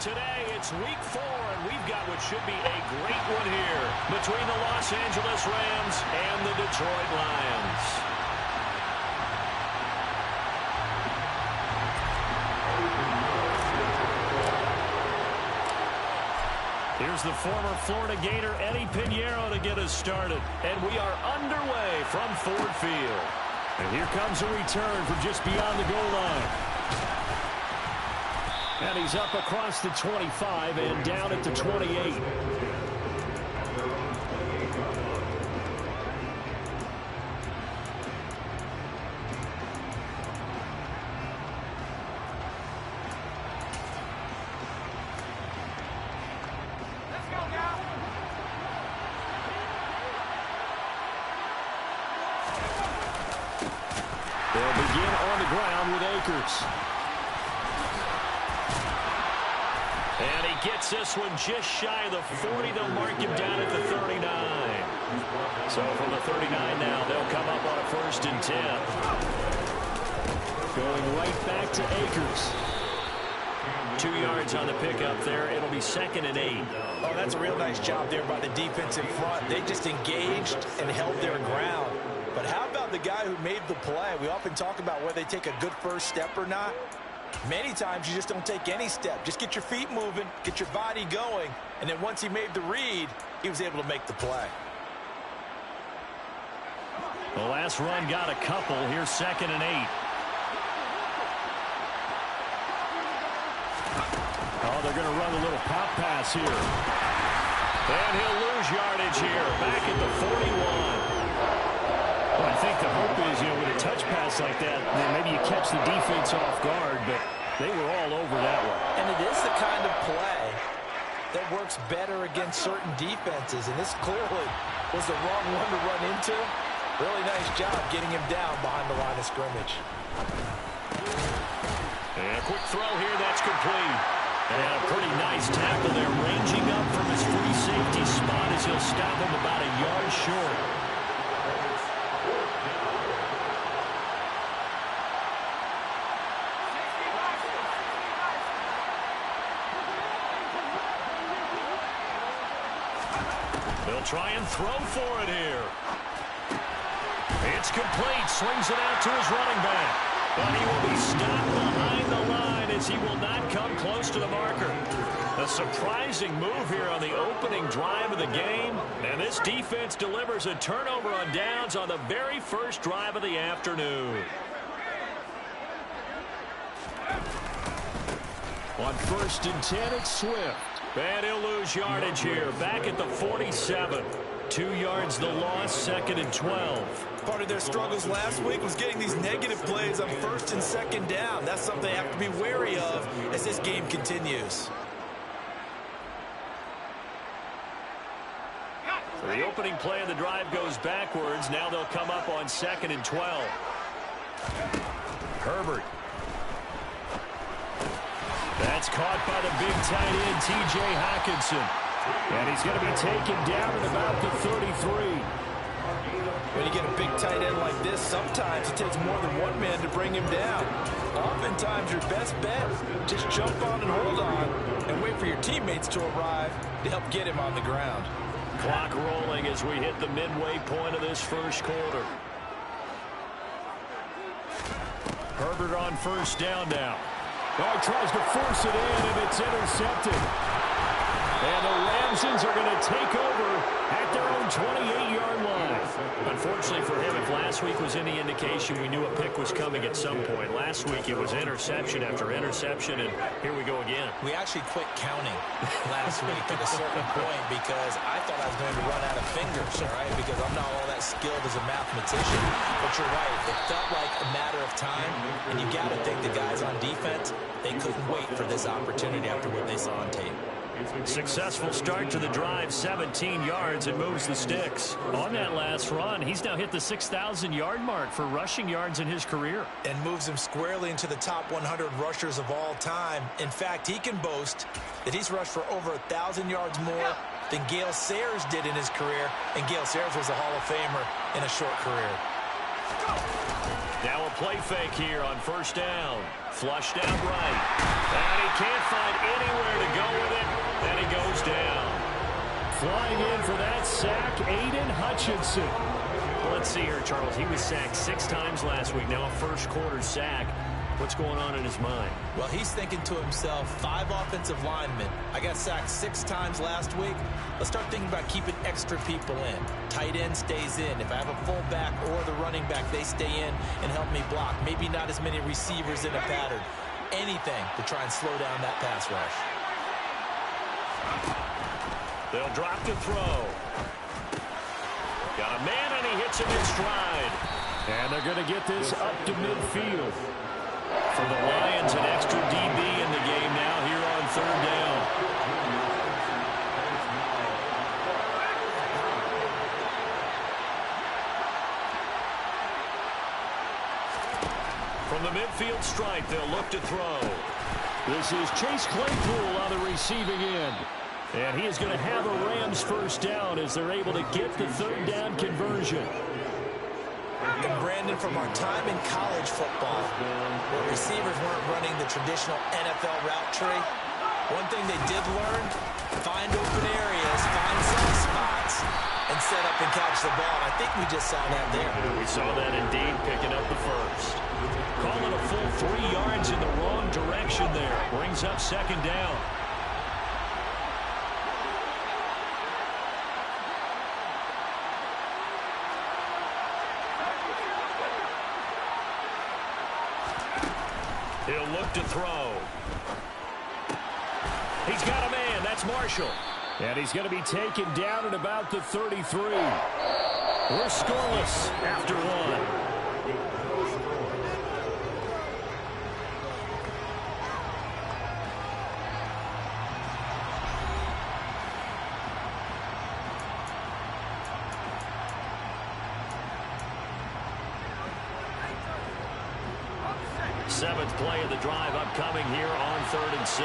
Today, it's week 4, and we've got what should be a great one here between the Los Angeles Rams and the Detroit Lions. Here's the former Florida Gator Eddie Pinheiro to get us started. And we are underway from Ford Field. And here comes a return from just beyond the goal line. And he's up across the 25 and down at the 28. They'll begin on the ground with Akers. And he gets this one just shy of the 40. They'll mark him down at the 39. So from the 39 now, they'll come up on a 1st and 10. Going right back to Akers. 2 yards on the pickup there. It'll be 2nd and 8. Oh, that's a real nice job there by the defensive front. They just engaged and held their ground. But how about the guy who made the play? We often talk about whether they take a good first step or not. Many times you just don't take any step. Just get your feet moving, get your body going, and then once he made the read, he was able to make the play. The last run got a couple. Here's 2nd and 8. Oh, they're going to run a little pop pass here. And he'll lose yardage here. Back at the 41. Well, I think the hope is, with a touch pass like that, maybe you catch the defense off guard, but they were all over that one. And it is the kind of play that works better against certain defenses, and this clearly was the wrong one to run into. Really nice job getting him down behind the line of scrimmage. And a quick throw here, that's complete. And a pretty nice tackle there, ranging up from his free safety spot as he'll stop him about a yard short. They'll try and throw for it here. It's complete. Swings it out to his running back. But he will be stopped behind the line as he will not come close to the marker. A surprising move here on the opening drive of the game. And this defense delivers a turnover on downs on the very first drive of the afternoon. On 1st and 10, it's Swift. And he'll lose yardage here. Back at the 47. 2 yards the loss, 2nd and 12. Part of their struggles last week was getting these negative plays on 1st and 2nd down. That's something they have to be wary of as this game continues. So the opening play of the drive goes backwards. Now they'll come up on 2nd and 12. Herbert. That's caught by the big tight end, T.J. Hockenson. And he's going to be taken down at about the 33. When you get a big tight end like this, sometimes it takes more than one man to bring him down. Oftentimes, your best bet, just jump on and hold on and wait for your teammates to arrive to help get him on the ground. Clock rolling as we hit the midway point of this first quarter. Herbert on 1st down now. Oh, tries to force it in, and it's intercepted. And the Ramsons are going to take over at their own 28-yard line. Unfortunately for him, if last week was any indication, we knew a pick was coming at some point. Last week it was interception after interception, and here we go again. We actually quit counting last week at a certain point because I thought I was going to run out of fingers, all right, because I'm not all that skilled as a mathematician. But you're right, it felt like a matter of time, and you got to think the guys on defense, they couldn't wait for this opportunity after what they saw on tape. Successful start to the drive, 17 yards, and moves the sticks. On that last run, he's now hit the 6,000-yard mark for rushing yards in his career. And moves him squarely into the top 100 rushers of all time. In fact, he can boast that he's rushed for over 1,000 yards more than Gale Sayers did in his career, and Gale Sayers was a Hall of Famer in a short career. Now a play fake here on 1st down. Flushed out right. And he can't find anywhere to go flying in for that sack, Aiden Hutchinson. Well, let's see here, Charles. He was sacked 6 times last week. Now a first-quarter sack. What's going on in his mind? Well, he's thinking to himself, 5 offensive linemen. I got sacked 6 times last week. Let's start thinking about keeping extra people in. Tight end stays in. If I have a fullback or the running back, they stay in and help me block. Maybe not as many receivers in a pattern. Anything to try and slow down that pass rush. They'll drop to throw. Got a man, and he hits him in stride. And they're going to get this up to midfield. For the Lions, an extra DB in the game now here on 3rd down. From the midfield stripe, they'll look to throw. This is Chase Claypool on the receiving end. And he is going to have a Rams first down as they're able to get the 3rd down conversion. And Brandon, from our time in college football, where receivers weren't running the traditional NFL route tree, one thing they did learn, find open areas, find soft spots, and set up and catch the ball. And I think we just saw that there. We saw that indeed, picking up the first. Calling a full 3 yards in the wrong direction there. Brings up 2nd down. He'll look to throw. He's got a man. That's Marshall. And he's going to be taken down at about the 33. We're scoreless after 1. Seventh play of the drive upcoming here on 3rd and 6.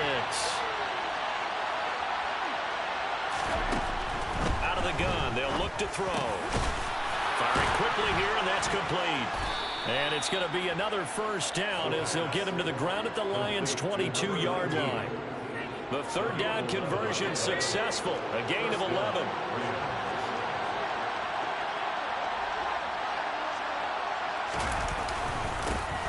Out of the gun, they'll look to throw. Firing quickly here, and that's complete. And it's going to be another first down as they'll get him to the ground at the Lions' 22-yard line. The 3rd down conversion successful, a gain of 11.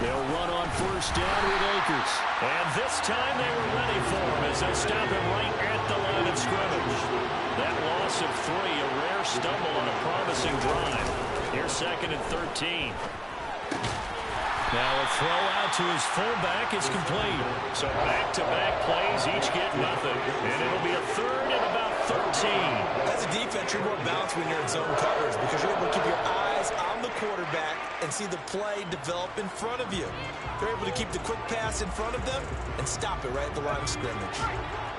They'll run on first down with Akers. And this time they were ready for him as they'll stop him right at the line of scrimmage. That loss of 3, a rare stumble on a promising drive. Here's 2nd and 13. Now a throw out to his fullback is complete. So back-to-back plays, each get nothing. And it'll be a 3rd and about 13. As a defense, you're more balanced when you're in zone coverage because you're able to keep your eyes on the quarterback and see the play develop in front of you. They're able to keep the quick pass in front of them and stop it right at the line of scrimmage.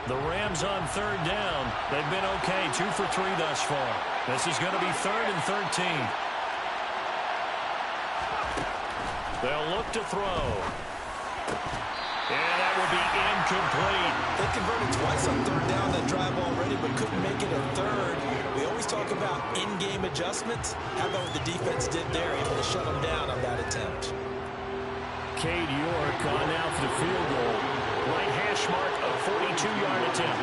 The Rams on 3rd down. They've been okay, 2 for 3 thus far. This is going to be 3rd and 13. They'll look to throw. And that will be incomplete. They converted twice on 3rd down that drive already, but couldn't make it a 3rd. We always talk about in-game adjustments. How about what the defense did there, able to shut them down on that attempt. Cade York on now for the field goal. Right hash mark, a 42-yard attempt.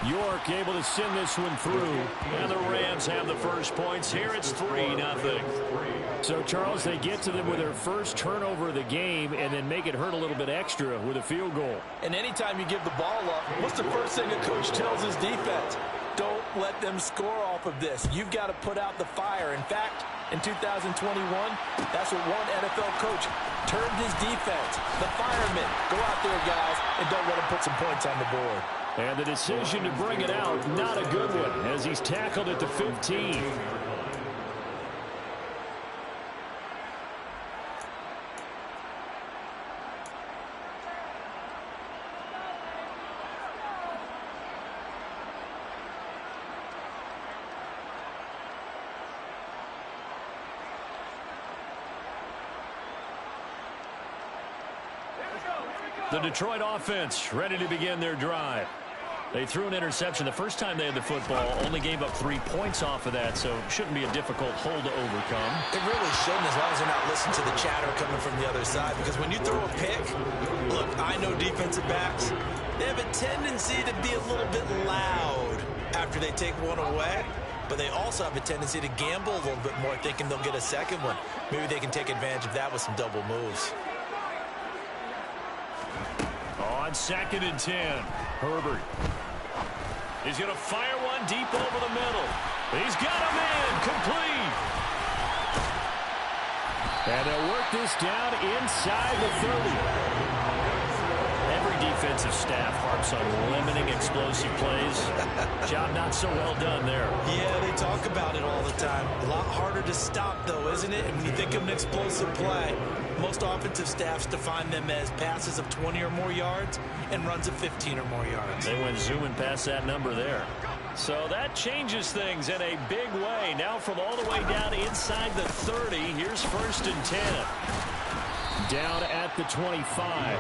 York able to send this one through. And the Rams have the first points. Here it's 3-0. So, Charles, they get to them with their first turnover of the game and then make it hurt a little bit extra with a field goal. And anytime you give the ball up, what's the first thing a coach tells his defense? Don't let them score off of this. You've got to put out the fire. In fact, in 2021, that's what one NFL coach termed his defense. The firemen. Go out there, guys, and don't let them put some points on the board. And the decision to bring it out, not a good one, as he's tackled at the 15. The Detroit offense ready to begin their drive. They threw an interception the first time they had the football, only gave up 3 points off of that, so it shouldn't be a difficult hole to overcome. It really shouldn't, as long as they're not listening to the chatter coming from the other side, because when you throw a pick, look, I know defensive backs, they have a tendency to be a little bit loud after they take one away, but they also have a tendency to gamble a little bit more, thinking they'll get a second one. Maybe they can take advantage of that with some double moves. On 2nd and 10, Herbert. He's going to fire one deep over the middle. He's got him in, complete. And they'll work this down inside the 30. Every defensive staff harps on limiting explosive plays. Job not so well done there. Yeah, they talk about it all the time. A lot harder to stop, though, isn't it? And when you think of an explosive play, most offensive staffs define them as passes of 20 or more yards and runs of 15 or more yards. They went zooming past that number there. So that changes things in a big way. Now from all the way down inside the 30, here's 1st and 10. Down at the 25.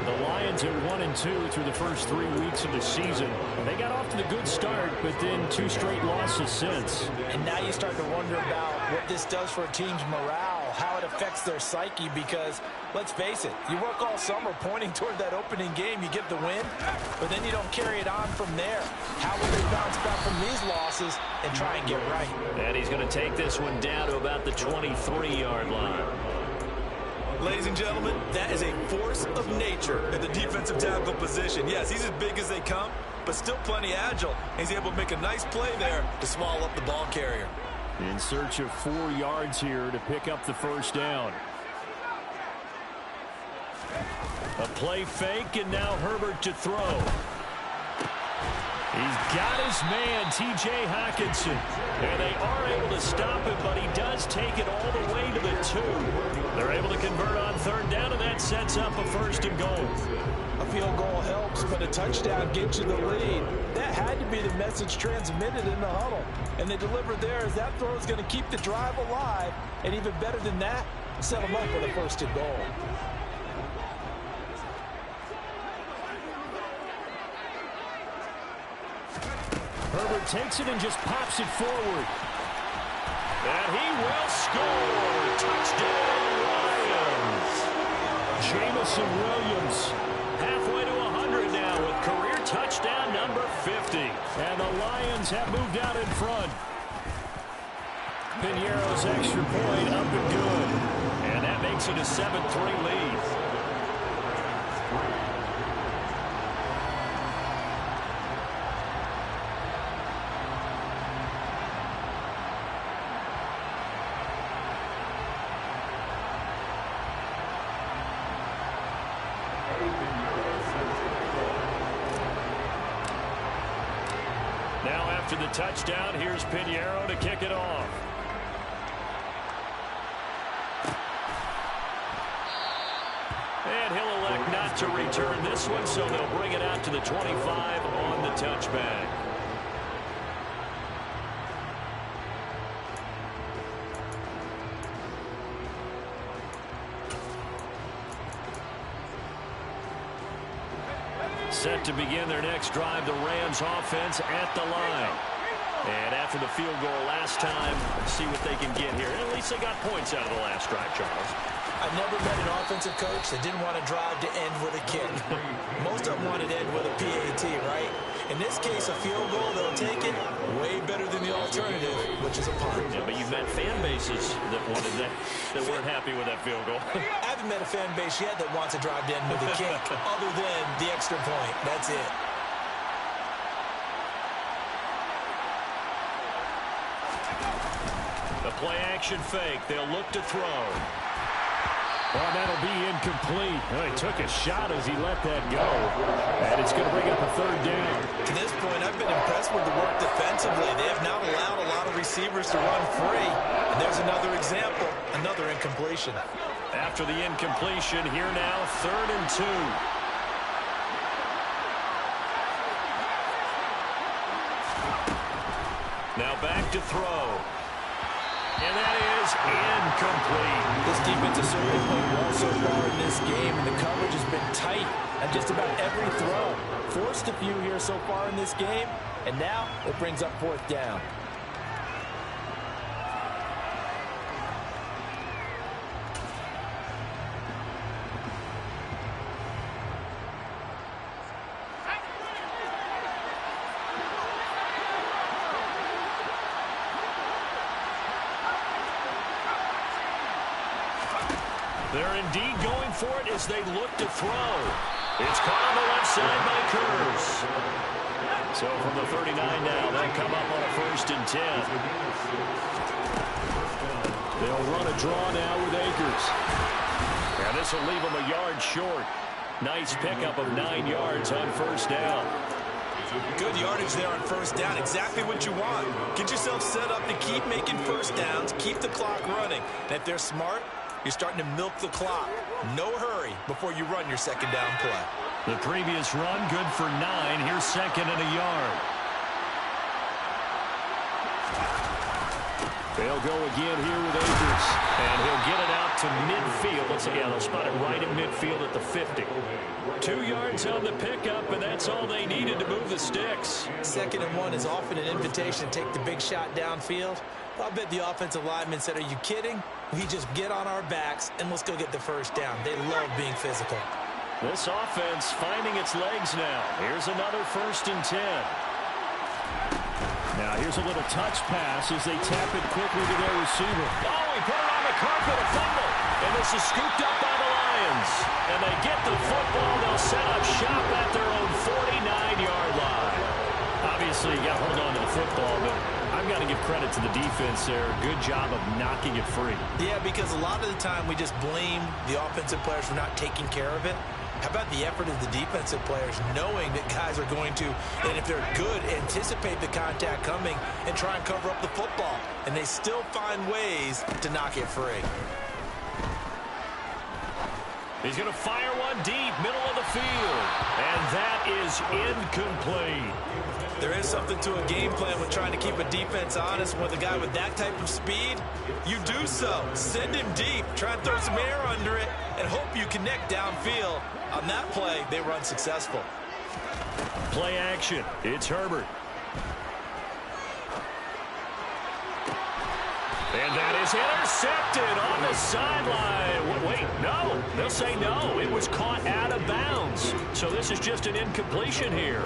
The Lions are 1-2 through the first 3 weeks of the season. And they got off to the good start, but then 2 straight losses since. And now you start to wonder about what this does for a team's morale, how it affects their psyche, because let's face it, you work all summer pointing toward that opening game, you get the win, but then you don't carry it on from there. How will they bounce back from these losses and try and get right? And he's going to take this one down to about the 23-yard line. Ladies and gentlemen, that is a force of nature at the defensive tackle position. Yes, he's as big as they come, but still plenty agile. He's able to make a nice play there to swallow up the ball carrier. In search of 4 yards here to pick up the first down. A play fake, and now Herbert to throw. He's got his man, T.J. Hockenson. And they are able to stop him, but he does take it all the way to the 2. They're able to convert on 3rd down, and that sets up a 1st and goal. A field goal helps, but a touchdown gets you the lead. That had to be the message transmitted in the huddle. And they delivered there as that throw is going to keep the drive alive. And even better than that, set them up with a 1st and goal. Herbert takes it and just pops it forward. And he will score. Touchdown, Lions. Jamison Williams halfway to 100 now with career touchdown number 50. And the Lions have moved out in front. Piñeiro's extra point up and good. And that makes it a 7-3 lead. Now after the touchdown, here's Piñeiro to kick it off. And he'll elect not to return this one, so they'll bring it out to the 25 on the touchback. Set to begin their next drive, the Rams offense at the line. And after the field goal last time, see what they can get here. At least they got points out of the last drive, Charles. I've never met an offensive coach that didn't want to drive to end with a kick. Most of them wanted to end with a PAT, right? In this case, a field goal, they'll take it way better than the alternative, which is a punt. Yeah, but you've met fan bases that wanted that weren't happy with that field goal. I haven't met a fan base yet that wants to drive to end with a kick other than the extra point. That's it. The play action fake. They'll look to throw. Well, that'll be incomplete. Well, he took a shot as he let that go. And it's going to bring up a 3rd down. To this point, I've been impressed with the work defensively. They have not allowed a lot of receivers to run free. And there's another example, another incompletion. After the incompletion, here now, 3rd and 2. Now back to throw. And that is incomplete. This defense has certainly played well so far in this game, and the coverage has been tight on just about every throw. Forced a few here so far in this game, and now it brings up fourth down. They're indeed going for it as they look to throw. It's caught on the left side by Kurz. So from the 39 now, they'll come up on a 1st and 10. They'll run a draw now with Akers. And this will leave them a yard short. Nice pickup of 9 yards on 1st down. Good yardage there on 1st down. Exactly what you want. Get yourself set up to keep making 1st downs, keep the clock running. And if they're smart, you're starting to milk the clock. No hurry before you run your 2nd down play. The previous run, good for 9. Here's 2nd and a yard. They'll go again here with Akers. And he'll get it out to midfield. Let's see, yeah, they'll spot it right at midfield at the 50. 2 yards on the pickup, and that's all they needed to move the sticks. 2nd and 1 is often an invitation to take the big shot downfield. I bet the offensive lineman said, are you kidding? We just get on our backs and let's go get the 1st down. They love being physical. This offense finding its legs now. Here's another 1st and 10. Now here's a little touch pass as they tap it quickly to their receiver. Oh, he put it on the carpet, a fumble. And this is scooped up by the Lions. And they get the football. They'll set up shop at their own 49-yard line. Obviously, you got to hold on to the football, but I've got to give credit to the defense there. Good job of knocking it free. Yeah, because a lot of the time we just blame the offensive players for not taking care of it. How about the effort of the defensive players knowing that guys are going to, and if they're good, anticipate the contact coming and try and cover up the football. And they still find ways to knock it free. He's going to fire one deep, middle of the field. And that is incomplete. There is something to a game plan with trying to keep a defense honest. With a guy with that type of speed, you do so. Send him deep, try and throw some air under it, and hope you connect downfield. On that play, they run successful. Play action. It's Herbert. And that is intercepted on the sideline. Wait, no. They'll say no. It was caught out of bounds. So this is just an incompletion here.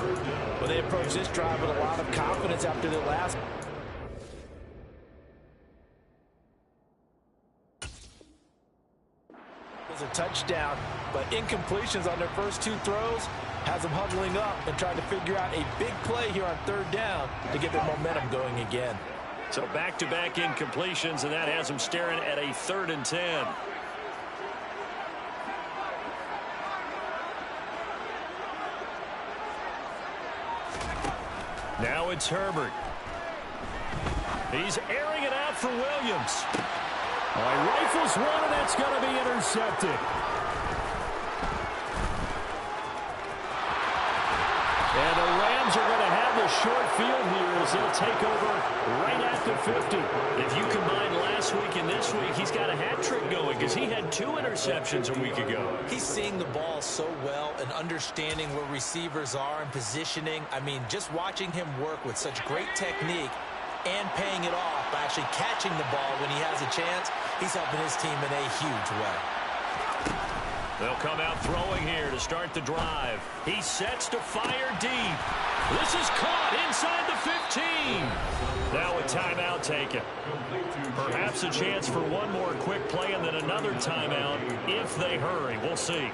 Well, they approach this drive with a lot of confidence after the last. It was a touchdown, but incompletions on their first 2 throws has them huddling up and trying to figure out a big play here on 3rd down to get their momentum going again. So back-to-back incompletions, and that has them staring at a 3rd and 10. Now it's Herbert. He's airing it out for Williams. He rifles one, and that's going to be intercepted. And the Rams are going to have the short field here as they'll take over right at the 50. If you combine last week and this week, he's got a hat trick going because he had 2 interceptions a week ago. He's seeing the ball so well and understanding where receivers are and positioning. I mean, just watching him work with such great technique and paying it off by actually catching the ball when he has a chance, he's helping his team in a huge way. They'll come out throwing here to start the drive. He sets to fire deep. This is caught inside the 15. Now a timeout taken. Perhaps a chance for one more quick play and then another timeout if they hurry. We'll see.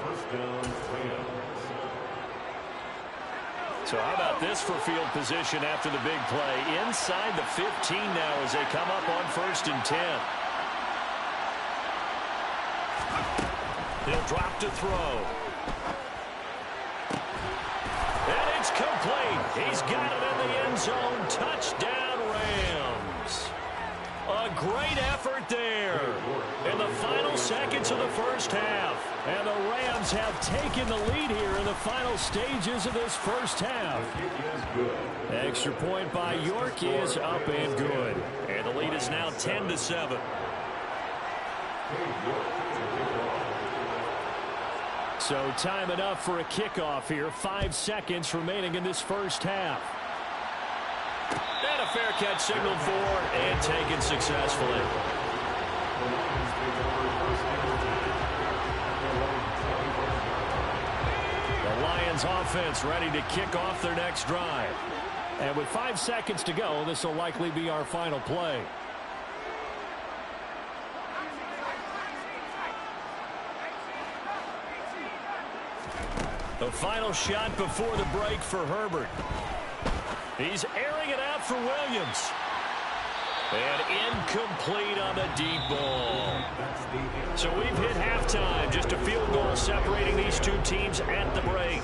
So how about this for field position after the big play? Inside the 15 now as they come up on 1st and 10. He'll drop to throw. And it's complete. He's got it in the end zone. Touchdown, Rams. A great effort there in the final seconds of the first half. And the Rams have taken the lead here in the final stages of this first half. Extra point by York is up and good. And the lead is now 10-7. So time enough for a kickoff here. 5 seconds remaining in this first half. And a fair catch signaled for and taken successfully. The Lions offense ready to kick off their next drive. And with 5 seconds to go, this will likely be our final play. The final shot before the break for Herbert. He's airing it out for Williams. And incomplete on the deep ball. So we've hit halftime. Just a field goal separating these two teams at the break.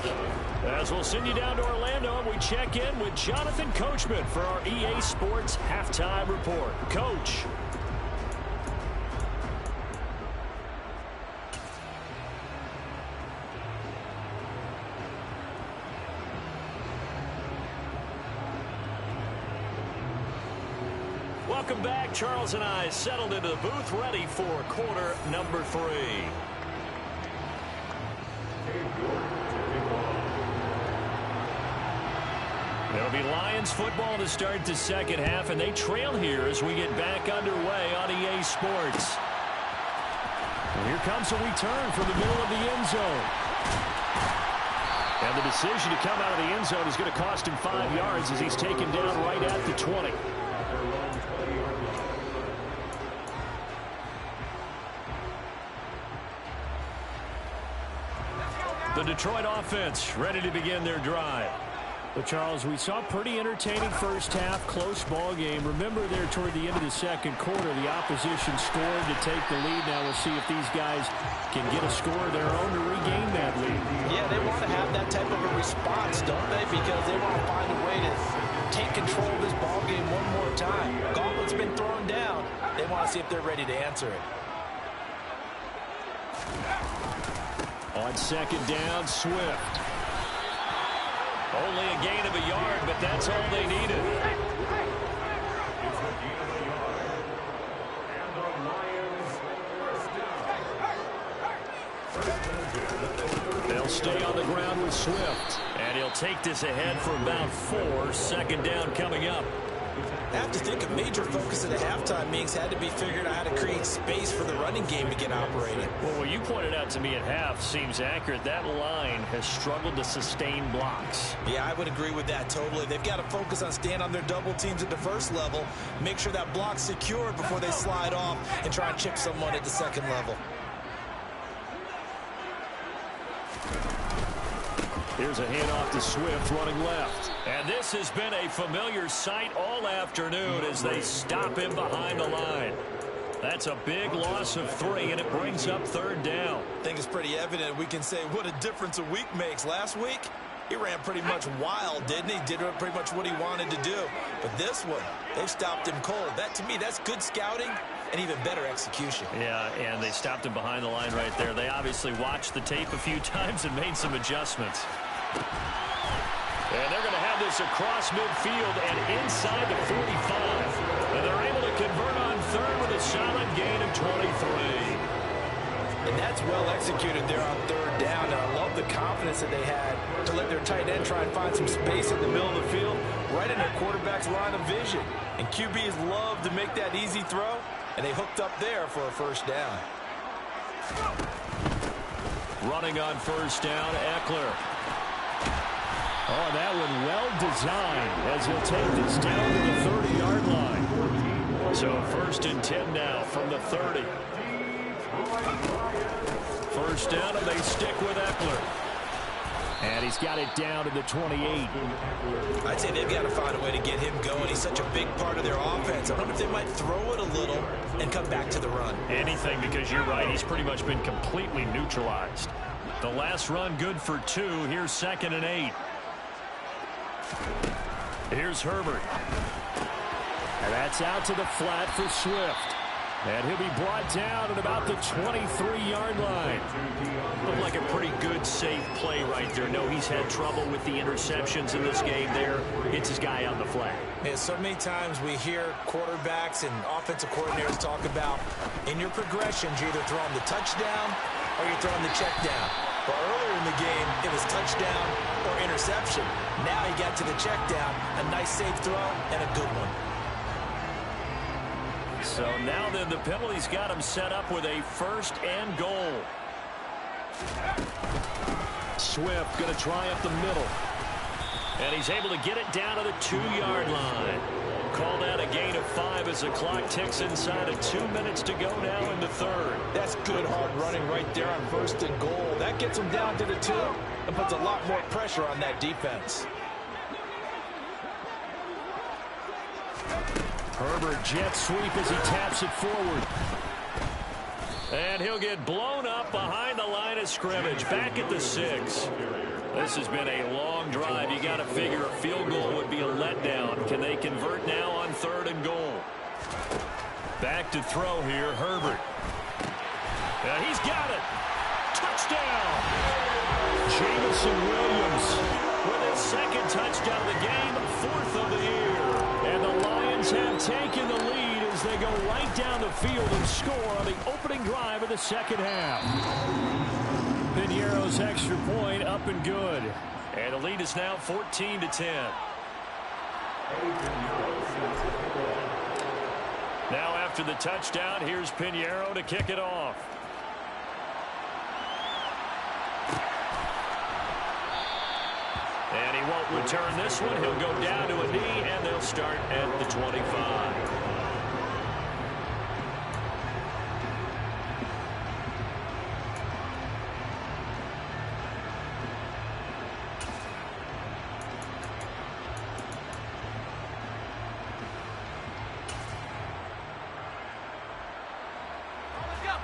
As we'll send you down to Orlando, and we check in with Jonathan Coachman for our EA Sports Halftime Report. Coach. Welcome back. Charles and I settled into the booth, ready for quarter number 3. It'll be Lions football to start the second half, and they trail here as we get back underway on EA Sports. And here comes a return from the middle of the end zone. And the decision to come out of the end zone is going to cost him 5 yards as he's taken down right at the 20. The Detroit offense ready to begin their drive. But Charles, we saw a pretty entertaining first half, close ball game. Remember there toward the end of the second quarter, the opposition scored to take the lead. Now we'll see if these guys can get a score of their own to regain that lead. Yeah, they want to have that type of a response, don't they? Because they want to find a way to take control of this ball game one more time. Gauntlet's been thrown down. They want to see if they're ready to answer it. On second down, Swift. Only a gain of a yard, but that's all they needed. They'll stay on the ground with Swift. And he'll take this ahead for about 4. Second down coming up. I have to think a major focus of the halftime meetings had to be figured out how to create space for the running game to get operating. Well, what you pointed out to me at half seems accurate. That line has struggled to sustain blocks. Yeah, I would agree with that totally. They've got to focus on staying on their double teams at the first level, make sure that block's secured before they slide off and try and chip someone at the second level. Here's a handoff to Swift running left. And this has been a familiar sight all afternoon as they stop him behind the line. That's a big loss of 3, and it brings up third down. I think it's pretty evident. We can say what a difference a week makes. Last week, he ran pretty much wild, didn't he? Did pretty much what he wanted to do. But this one, they've stopped him cold. That, to me, that's good scouting and even better execution. Yeah, and they stopped him behind the line right there. They obviously watched the tape a few times and made some adjustments. And they're going to have this across midfield and inside the 45. And they're able to convert on third with a solid gain of 23. And that's well executed there on third down. And I love the confidence that they had to let their tight end try and find some space in the middle of the field, right in their quarterback's line of vision. And QBs love to make that easy throw, and they hooked up there for a first down. Running on first down, Eckler. Oh, that one well designed as he'll take this down to the 30-yard line. So first and 10 now from the 30. First down, and they stick with Eckler. And he's got it down to the 28. I'd say they've got to find a way to get him going. He's such a big part of their offense. I wonder if they might throw it a little and come back to the run. Anything, because you're right. He's pretty much been completely neutralized. The last run good for 2. Here's second and 8. Here's Herbert. And that's out to the flat for Swift. And he'll be brought down at about the 23-yard line. Looked like a pretty good, safe play right there. No, he's had trouble with the interceptions in this game there. It's his guy on the flat. Yeah, so many times we hear quarterbacks and offensive coordinators talk about in your progressions, you're either throwing the touchdown or you're throwing the check down. But earlier in the game, it was touchdown or interception. Now he got to the check down, a nice safe throw, and a good one. So now then the penalty's got him set up with a 1st and goal. Swift going to try up the middle. And he's able to get it down to the 2-yard line. Called out a gain of 5 as the clock ticks inside of 2 minutes to go now in the 3rd. That's good hard running right there on 1st and goal. That gets him down to the 2 and puts a lot more pressure on that defense. Herbert jet sweep as he taps it forward. And he'll get blown up behind the line of scrimmage. Back at the 6. This has been a long drive. You got to figure a field goal would be a letdown. Can they convert now on 3rd and goal? Back to throw here, Herbert. And he's got it. Touchdown. Jamison Williams with his 2nd touchdown of the game, 4th of the year. And the Lions have taken the lead as they go right down the field and score on the opening drive of the 2nd half. Piñeiro's extra point up and good. And the lead is now 14-10. Now after the touchdown, here's Piñeiro to kick it off. And he won't return this one. He'll go down to a knee, and they'll start at the 25.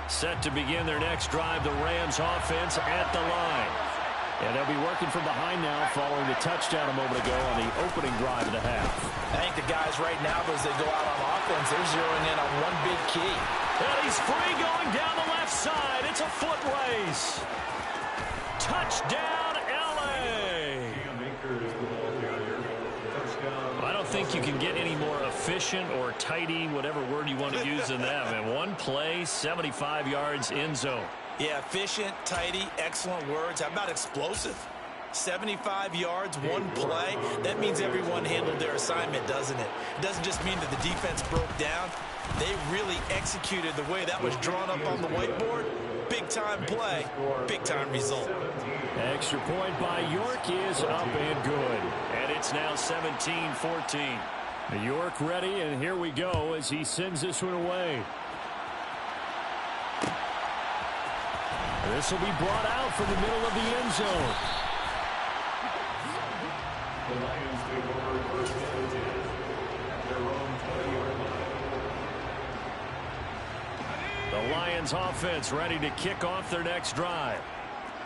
Set to begin their next drive, the Rams offense at the line. And they'll be working from behind now following the touchdown a moment ago on the opening drive of the half. I think the guys right now, as they go out on offense, they're zeroing in on one big key. And he's free going down the left side. It's a foot race. Touchdown, L.A. I don't think you can get any more efficient or tidy, whatever word you want to use in that. And one play, 75 yards in zone. Yeah, efficient, tidy, excellent words. How about explosive? 75 yards, one play. That means everyone handled their assignment, doesn't it? It doesn't just mean that the defense broke down. They really executed the way that was drawn up on the whiteboard. Big-time play, big-time result. Extra point by York is up and good. And it's now 17-14. York ready, and here we go as he sends this one away. This will be brought out from the middle of the end zone. The Lions take over 1st and 10 at their own 20-yard line. The Lions offense ready to kick off their next drive.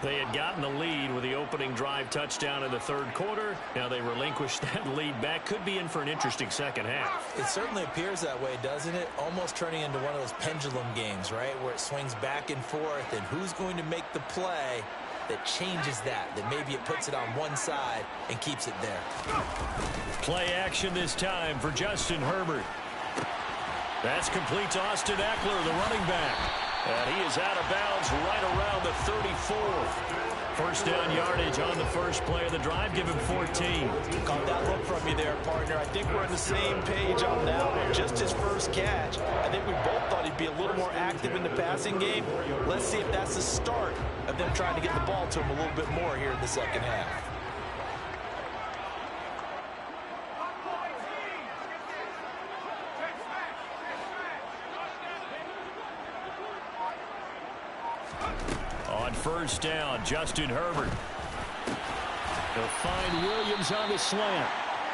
They had gotten the lead with the opening drive touchdown in the 3rd quarter. Now they relinquished that lead back. Could be in for an interesting 2nd half. It certainly appears that way, doesn't it? Almost turning into one of those pendulum games, right? Where it swings back and forth, and who's going to make the play that changes that maybe it puts it on one side and keeps it there. Play action this time for Justin Herbert. That's complete to Austin Eckler, the running back. And he is out of bounds right around the 34th. First down yardage on the first play of the drive. Give him 14. Caught that look from you there, partner. I think we're on the same page on that one. Just his first catch. I think we both thought he'd be a little more active in the passing game. Let's see if that's the start of them trying to get the ball to him a little bit more here in the 2nd half. On first down, Justin Herbert. He'll find Williams on the slant.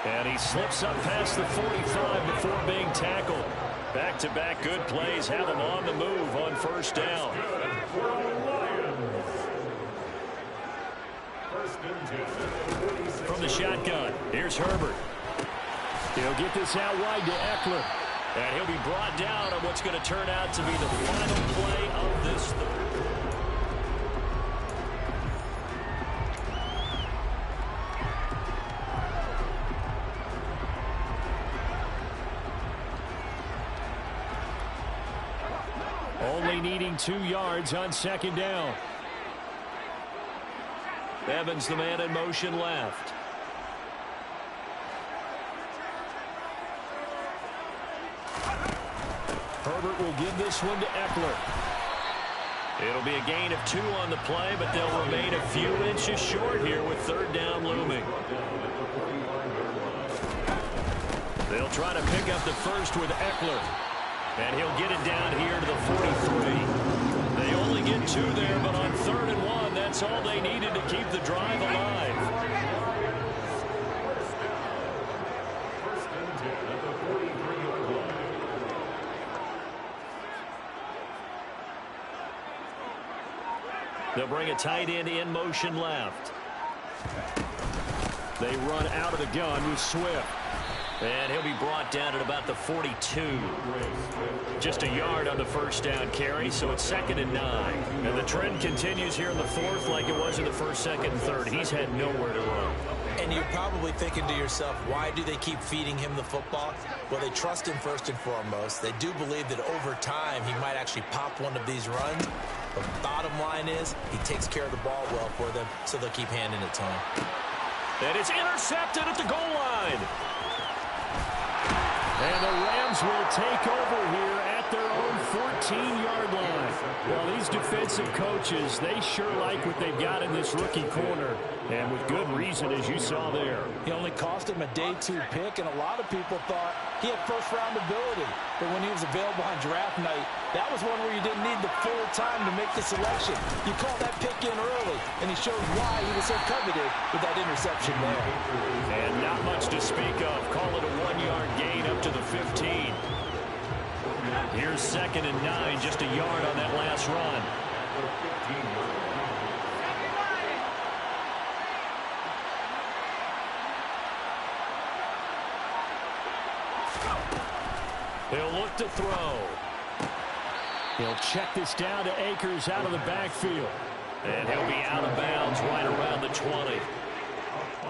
And he slips up past the 45 before being tackled. Back-to-back good plays have him on the move on first down. From the shotgun, here's Herbert. He'll get this out wide to Eckler. And he'll be brought down on what's going to turn out to be the final play of this third. Only needing 2 yards on second down. Evans, the man in motion left. Herbert will give this one to Eckler. It'll be a gain of 2 on the play, but they'll remain a few inches short here with third down looming. They'll try to pick up the first with Eckler. And he'll get it down here to the 43. They only get 2 there, but on 3rd and 1, that's all they needed to keep the drive alive. They'll bring a tight end in motion left. They run out of the gun with Swift. And he'll be brought down at about the 42. Just a yard on the first down carry, so it's 2nd and 9. And the trend continues here in the 4th like it was in the 1st, 2nd, and 3rd. He's had nowhere to run. And you're probably thinking to yourself, why do they keep feeding him the football? Well, they trust him first and foremost. They do believe that over time he might actually pop one of these runs. But the bottom line is he takes care of the ball well for them, so they'll keep handing it to him. And it's intercepted at the goal line. And the Rams will take over here at their own 14-yard line. Well, these defensive coaches, they sure like what they've got in this rookie corner. And with good reason, as you saw there. He only cost him a day 2 pick, and a lot of people thought he had first-round ability. But when he was available on draft night, that was one where you didn't need the full time to make the selection. You call that pick in early, and he showed why he was so coveted with that interception there. And not much to speak of. Call it a 1-yard gain up to the 15. Here's 2nd and 9, just a yard on that last run. He'll look to throw. He'll check this down to Akers out of the backfield. And he'll be out of bounds right around the 20.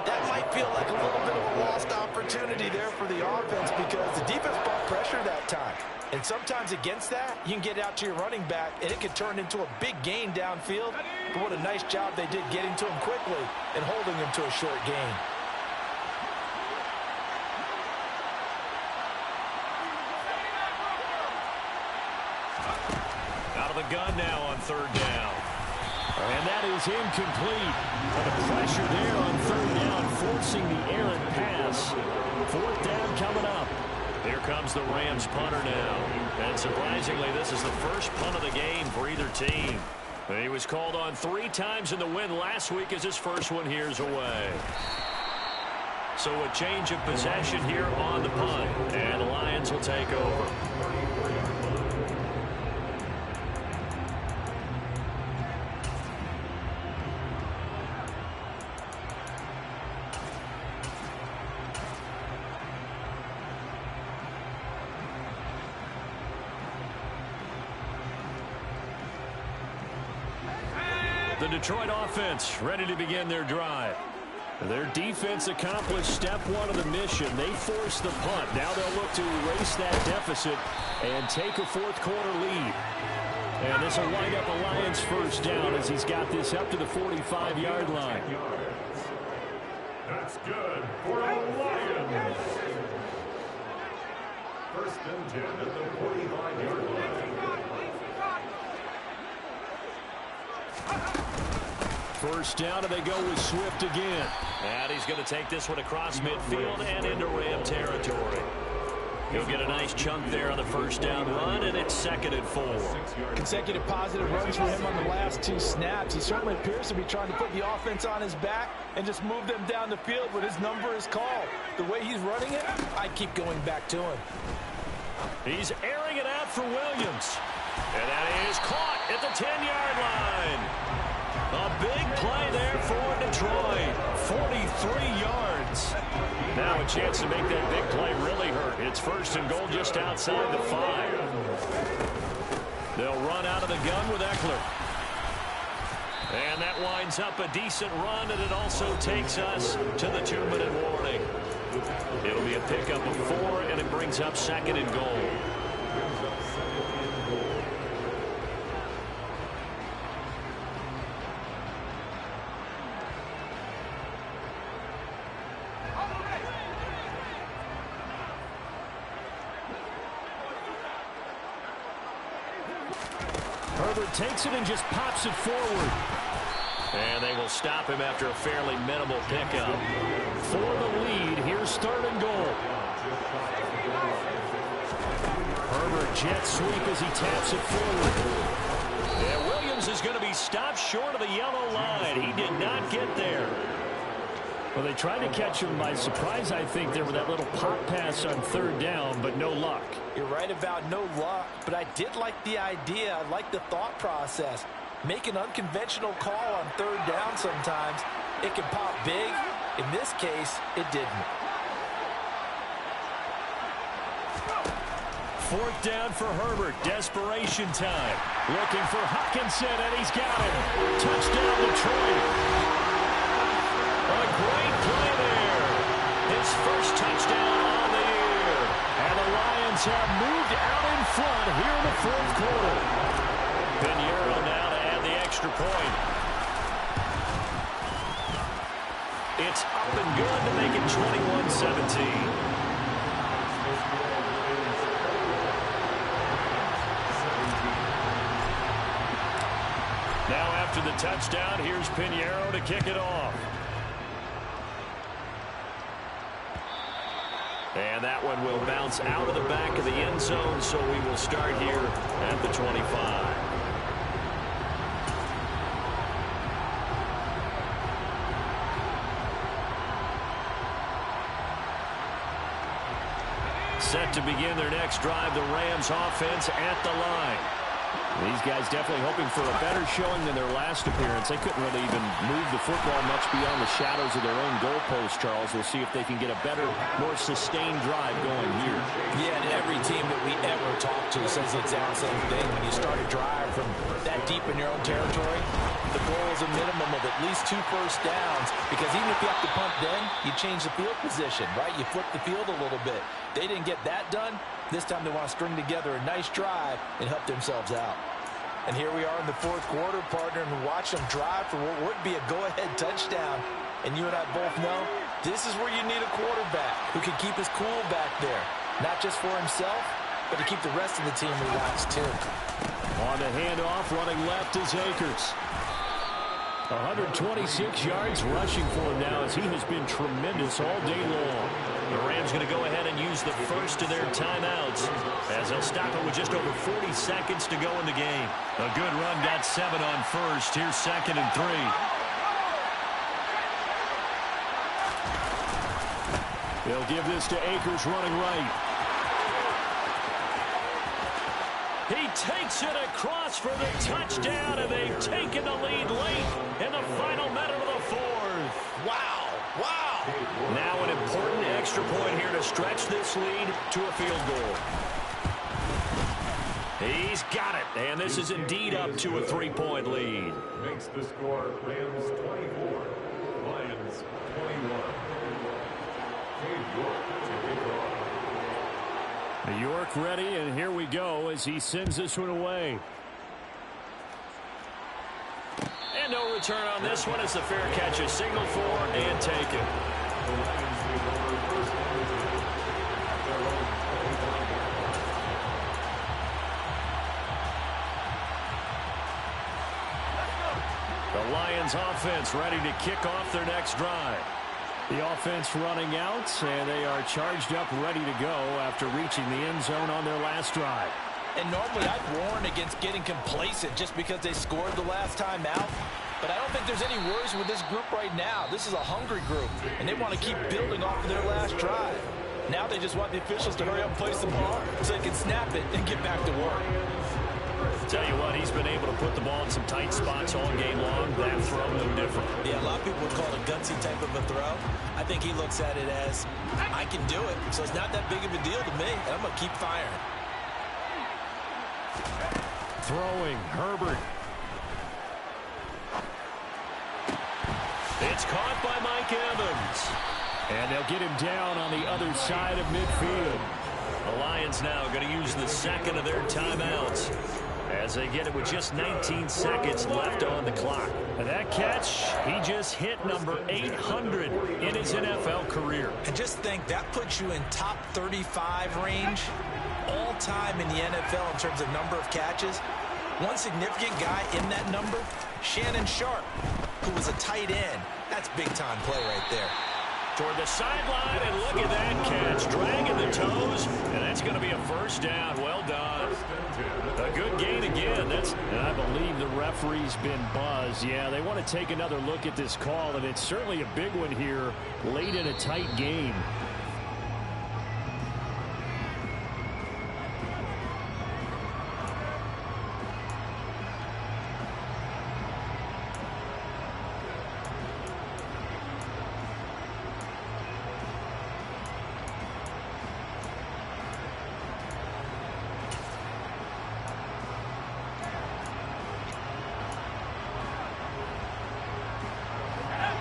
That might feel like a little bit of a lost opportunity there for the offense because the defense brought pressure that time. And sometimes against that, you can get out to your running back, and it can turn into a big gain downfield. But what a nice job they did getting to him quickly and holding him to a short gain. Out of the gun now on 3rd down. And that is incomplete. But the pressure there on 3rd down, forcing the errant pass. 4th down coming up. Here comes the Rams punter now. And surprisingly, this is the first punt of the game for either team. He was called on 3 times in the win last week as his first one here's away. So a change of possession here on the punt. And the Lions will take over. The Detroit offense ready to begin their drive. Their defense accomplished step 1 of the mission. They forced the punt. Now they'll look to erase that deficit and take a 4th quarter lead. And this will wind up a Lions first down as he's got this up to the 45-yard line. That's good for the Lions. 1st and 10 at the 45-yard line. First down, and they go with Swift again. And he's going to take this one across midfield and into Ram territory. He'll get a nice chunk there on the first down run, and it's 2nd and 4. Consecutive positive runs for him on the last 2 snaps. He certainly appears to be trying to put the offense on his back and just move them down the field when his number is called. The way he's running it, I keep going back to him. He's airing it out for Williams. And that is caught at the 10-yard line. A big play there for Detroit. 43 yards. Now a chance to make that big play really hurt. It's 1st and goal just outside the 5. They'll run out of the gun with Eckler. And that winds up a decent run, and it also takes us to the 2-minute warning. It'll be a pickup of 4, and it brings up 2nd and goal. Herbert takes it and just pops it forward. And they will stop him after a fairly minimal pickup. For the lead, here's 3rd and goal. Herbert jet sweep as he taps it forward. And Williams is going to be stopped short of the yellow line. He did not get there. Well, they tried to catch him by surprise, I think, there with that little pop pass on 3rd down, but no luck. You're right about no luck, but I did like the idea. I like the thought process. Make an unconventional call on 3rd down sometimes. It can pop big. In this case, it didn't. 4th down for Herbert. Desperation time. Looking for Hockenson, and he's got him. Touchdown, Detroit. A great play there. His first touchdown on the year. And the Lions have moved out in front here in the 4th quarter. Pinheiro now to add the extra point. It's up and good to make it 21-17. Now after the touchdown, here's Pinheiro to kick it off. And that one will bounce out of the back of the end zone, so we will start here at the 25. Set to begin their next drive, the Rams offense at the line. These guys definitely hoping for a better showing than their last appearance. They couldn't really even move the football much beyond the shadows of their own goalpost, Charles. We'll see if they can get a better, more sustained drive going here. Yeah, and every team that we ever talk to says the exact same thing. When you start a drive from that deep in your own territory, the goal is a minimum of at least 2 first downs, because even if you have to punt then, you change the field position, right? You flip the field a little bit. They didn't get that done. This time they want to string together a nice drive and help themselves out. And here we are in the 4th quarter, partner, and watch them drive for what would be a go-ahead touchdown. And you and I both know this is where you need a quarterback who can keep his cool back there. Not just for himself, but to keep the rest of the team relaxed too. On the handoff, running left is Akers. 126 yards rushing for him now, as he has been tremendous all day long. The Rams going to go ahead and use the first of their timeouts, as they'll stop it with just over 40 seconds to go in the game. A good run, got 7 on first. Here's 2nd and 3. They'll give this to Akers running right. He takes it across for the touchdown, and they've taken the lead late in the final minute of the 4th. Wow. Wow. Now an important extra point here to stretch this lead to a field goal. He's got it, and this is indeed up to a 3-point lead. Makes the score Rams 24, Lions 21. New York ready, and here we go as he sends this one away. And no return on this one as the fair catch is signaled for and taken. The Lions offense ready to kick off their next drive. The offense running out, and they are charged up, ready to go after reaching the end zone on their last drive. And normally I'd warn against getting complacent just because they scored the last time out. But I don't think there's any worries with this group right now. This is a hungry group, and they want to keep building off of their last drive. Now they just want the officials to hurry up and place the ball so they can snap it and get back to work. Tell you what, he's been able to put the ball in some tight spots all game long. That throw, no different. Yeah, a lot of people would call it a gutsy type of a throw. I think he looks at it as, I can do it, so it's not that big of a deal to me, and I'm going to keep firing. Throwing, Herbert. It's caught by Mike Evans. And they'll get him down on the other side of midfield. The Lions now going to use the second of their timeouts as they get it with just 19 seconds left on the clock. And that catch, he just hit number 800 in his NFL career. And just think, that puts you in top 35 range all time in the NFL in terms of number of catches. One significant guy in that number, Shannon Sharp, who was a tight end. That's big-time play right there. Toward the sideline, and look at that catch. Dragging the toes, and that's going to be a first down. Well done. A good gain again. And I believe the referee's been buzzed. Yeah, they want to take another look at this call, and it's certainly a big one here late in a tight game.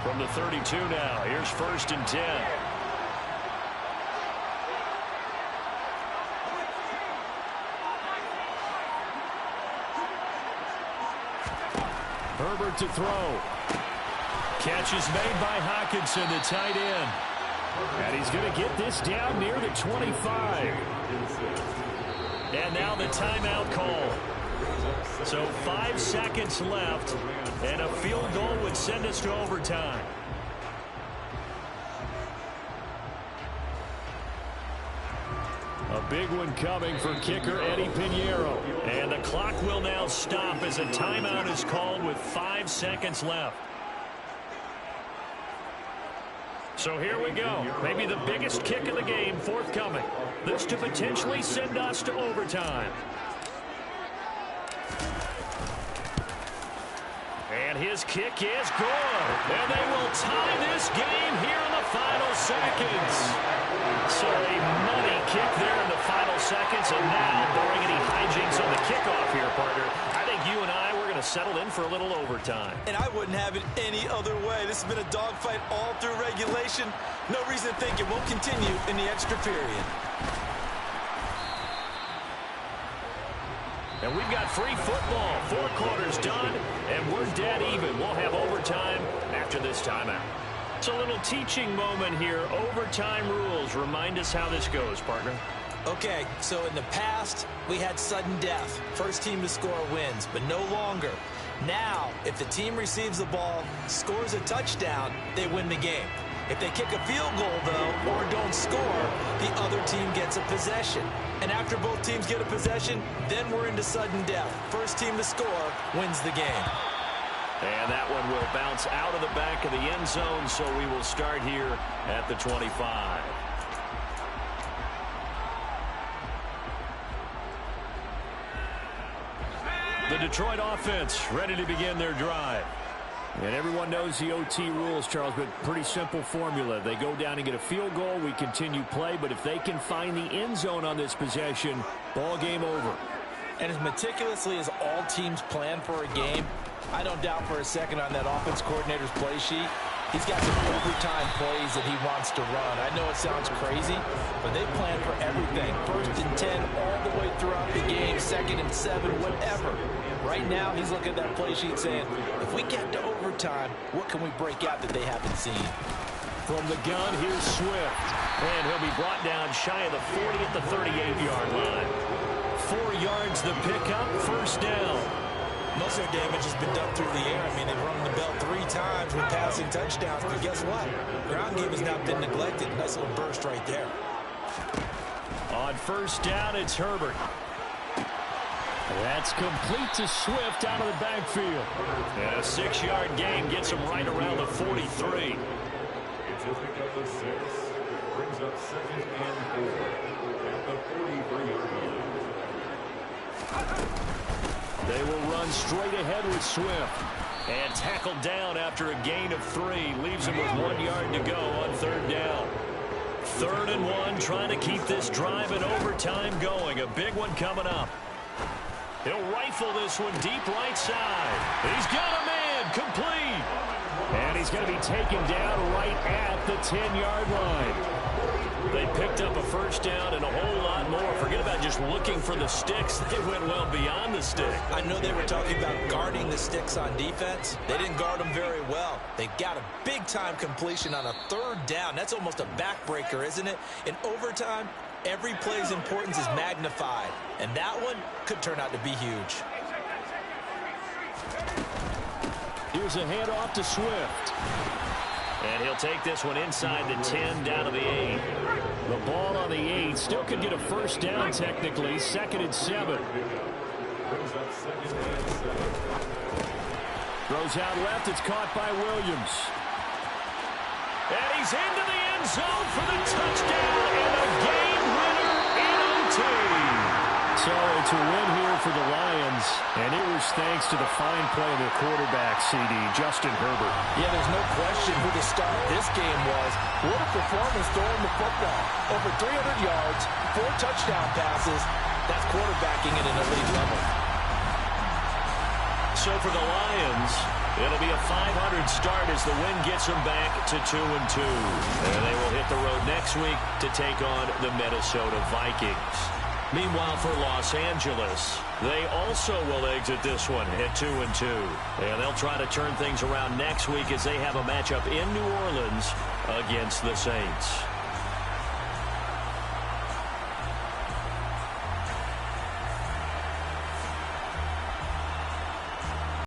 From the 32 now, here's 1st and 10. Herbert to throw. Catch is made by Hockenson, the tight end. And he's going to get this down near the 25. And now the timeout call. So 5 seconds left, and a field goal would send us to overtime. A big one coming for kicker Eddie Pinheiro. And the clock will now stop as a timeout is called with 5 seconds left. So here we go. Maybe the biggest kick of the game forthcoming. This to potentially send us to overtime. And his kick is good. And they will tie this game here in the final seconds. So a money kick there in the final seconds. And now, barring any hijinks on the kickoff here, partner, I think you and I, we're going to settle in for a little overtime. And I wouldn't have it any other way. This has been a dogfight all through regulation. No reason to think it won't continue in the extra period. And we've got free football. 4 quarters done, and we're dead even. We'll have overtime after this timeout. It's a little teaching moment here. Overtime rules. Remind us how this goes, partner. Okay, so in the past, we had sudden death. First team to score wins, but no longer. Now, if the team receives the ball, scores a touchdown, they win the game. If they kick a field goal, though, or don't score, the other team gets a possession. And after both teams get a possession, then we're into sudden death. First team to score wins the game. And that one will bounce out of the back of the end zone, so we will start here at the 25. The Detroit offense ready to begin their drive. And everyone knows the OT rules, Charles, but pretty simple formula. They go down and get a field goal, we continue play, but if they can find the end zone on this possession, ball game over. And as meticulously as all teams plan for a game, I don't doubt for a second on that offense coordinator's play sheet, he's got some overtime plays that he wants to run. I know it sounds crazy, but they plan for everything. 1st and 10 all the way throughout the game, 2nd and 7, whatever. Right now, he's looking at that play sheet saying, if we get to overtime, what can we break out that they haven't seen? From the gun, here's Swift. And he'll be brought down shy of the 40 at the 38-yard line. 4 yards the pickup, 1st down. Most of their damage has been done through the air. I mean, they've rung the bell 3 times with passing touchdowns, but guess what? Ground game has not been neglected. Nice little burst right there. On 1st down, it's Herbert. That's complete to Swift out of the backfield. And a 6-yard gain gets him right around the 43. It's a pick up of 6. Brings up 2nd and 4 at the 43-yard line. They will run straight ahead with Swift. And tackled down after a gain of 3. Leaves him with 1 yard to go on 3rd down. 3rd and 1, trying to keep this drive in overtime going. A big one coming up. He'll rifle this one deep right side. He's got a man, complete. And he's going to be taken down right at the 10-yard line. They picked up a 1st down and a whole lot more. Forget about just looking for the sticks. They went well beyond the stick. I know they were talking about guarding the sticks on defense. They didn't guard them very well. They got a big-time completion on a 3rd down. That's almost a backbreaker, isn't it? In overtime, every play's importance is magnified. And that one could turn out to be huge. Here's a handoff to Swift. And he'll take this one inside the 10 down to the 8. The ball on the 8. Still could get a first down technically. 2nd and 7. Throws out left. It's caught by Williams. And he's into the end zone for the touchdown and a game winner in OT. So it's a win here for the Lions, and it was thanks to the fine play of their quarterback, CD, Justin Herbert. Yeah, there's no question who the star of this game was. What a performance throwing the football. Over 300 yards, 4 touchdown passes. That's quarterbacking at an elite level. So for the Lions, it'll be a 500 start as the win gets them back to 2-2. And they will hit the road next week to take on the Minnesota Vikings. Meanwhile, for Los Angeles, they also will exit this one at 2-2. And they'll try to turn things around next week as they have a matchup in New Orleans against the Saints.